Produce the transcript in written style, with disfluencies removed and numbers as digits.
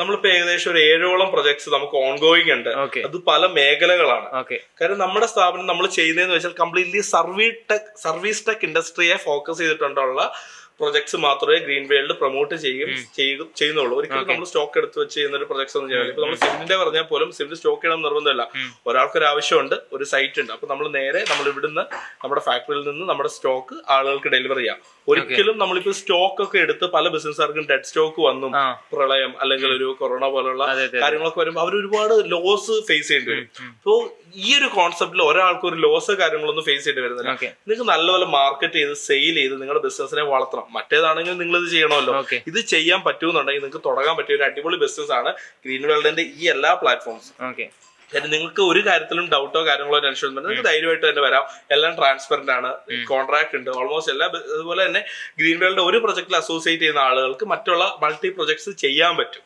നമ്മളിപ്പോ ഏകദേശം ഒരു 7ഓളം പ്രൊജക്ട്സ് നമുക്ക് ഓൺഗോയിങ് ഉണ്ട്. അത് പല മേഖലകളാണ്. കാരണം നമ്മുടെ സ്ഥാപനം നമ്മൾ ചെയ്യുന്നതെന്ന് വെച്ചാൽ കംപ്ലീറ്റ്ലി സർവീസ് ടെക് ഇൻഡസ്ട്രിയെ ഫോക്കസ് ചെയ്തിട്ടുള്ള പ്രൊജക്ട്സ് മാത്രമേ ഗ്രീൻ വേൾഡ് പ്രൊമോട്ട് ചെയ്യുന്നുള്ളൂ. ഒരിക്കലും നമ്മൾ സ്റ്റോക്ക് എടുത്ത് വെച്ച് ചെയ്യുന്ന ഒരു പ്രൊജക്ട്സ് ഒന്നും ചെയ്യാറില്ല. ഇപ്പൊ നമ്മൾ സിമിന്റെ പറഞ്ഞാൽ പോലും സിമിന്റ് സ്റ്റോക്ക് ചെയ്യണം നിർബന്ധമില്ല. ഒരാൾക്കൊരു ആവശ്യമുണ്ട്, ഒരു സൈറ്റ് ഉണ്ട്, അപ്പൊ നമ്മൾ നേരെ നമ്മൾ ഇവിടുന്ന് നമ്മുടെ ഫാക്ടറിയിൽ നിന്ന് നമ്മുടെ സ്റ്റോക്ക് ആളുകൾക്ക് ഡെലിവറി ചെയ്യാം. ഒരിക്കലും നമ്മളിപ്പോ സ്റ്റോക്ക് ഒക്കെ എടുത്ത് പല ബിസിനസ്സുകാർക്കും ഡെഡ് സ്റ്റോക്ക് വന്നും പ്രളയം അല്ലെങ്കിൽ ഒരു കൊറോണ പോലുള്ള കാര്യങ്ങളൊക്കെ വരുമ്പോൾ അവർ ഒരുപാട് ലോസ് ഫേസ് ചെയ്യേണ്ടി വരും. സോ ഈ ഒരു കോൺസെപ്റ്റിൽ ഒരാൾക്ക് ഒരു ലോസ് കാര്യങ്ങളൊന്നും ഫേസ് ചെയ്യേണ്ടി വരുന്നില്ല. നിങ്ങൾക്ക് നല്ലപോലെ മാർക്കറ്റ് ചെയ്ത് സെയിൽ ചെയ്ത് നിങ്ങളുടെ ബിസിനസിനെ വളർത്തണം. മറ്റേതാണെങ്കിൽ നിങ്ങൾ ഇത് ചെയ്യണമല്ലോ. ഇത് ചെയ്യാൻ പറ്റുമെന്നുണ്ടെങ്കിൽ നിങ്ങൾക്ക് തുടങ്ങാൻ പറ്റിയ ഒരു അടിപൊളി ബിസിനസ് ആണ് ഗ്രീൻ വേൾഡിന്റെ ഈ എല്ലാ പ്ലാറ്റ്ഫോംസും. നിങ്ങൾക്ക് ഒരു കാര്യത്തിലും ഡൗട്ടോ കാര്യങ്ങളോ ടെൻഷൻ ഒന്നും നിങ്ങൾക്ക് ധൈര്യമായിട്ട് തന്നെ വരാം. എല്ലാം ട്രാൻസ്പെറന്റ് ആണ്, കോൺട്രാക്ട് ഉണ്ട് ഓൾമോസ്റ്റ് എല്ലാ. അതുപോലെ തന്നെ ഗ്രീൻ വേൾഡ് ഒരു പ്രൊജക്റ്റിൽ അസോസിയേറ്റ് ചെയ്യുന്ന ആളുകൾക്ക് മറ്റുള്ള മൾട്ടി പ്രൊജക്ട്സ് ചെയ്യാൻ പറ്റും.